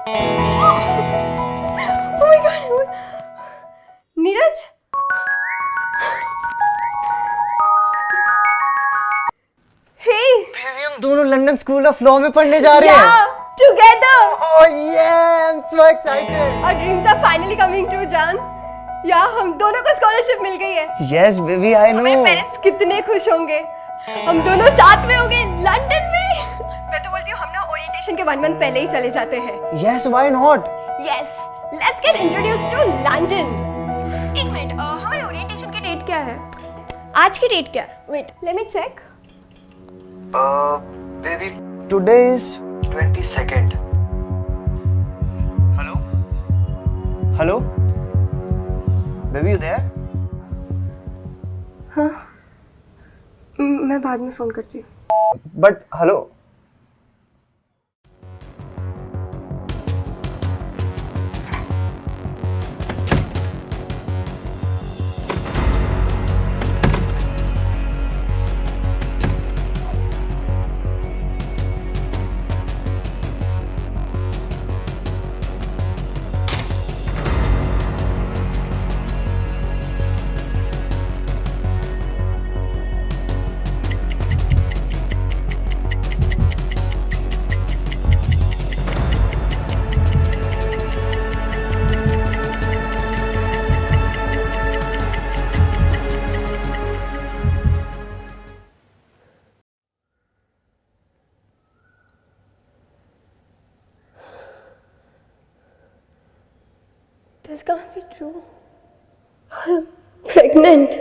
Oh my god. Neeraj? Hey. Baby हम दोनों London school of law में पढ़ने जा रहे हैं। Yeah, together. Oh yeah, I'm so excited. Our dreams are finally coming true, जान। यार हम दोनों को स्कॉलरशिप मिल गई है। Yes baby, I know. हमारे पेरेंट्स कितने खुश होंगे। हम दोनों साथ में होंगे लंदन में। मैं तो बोलती हूँ हम ना ओरिएंटेशन के 1 मंथ पहले ही चले जाते हैं। Yes, why not? Yes, let's get introduced to London. एक मिनट, हमारे ओरिएंटेशन की डेट क्या है? आज की डेट क्या है? Wait, let me check. Baby, today is 22nd. Hello? Hello? Baby, you there? हाँ, मैं बाद में फोन करती हूँ। But hello. This can't be true. I'm pregnant.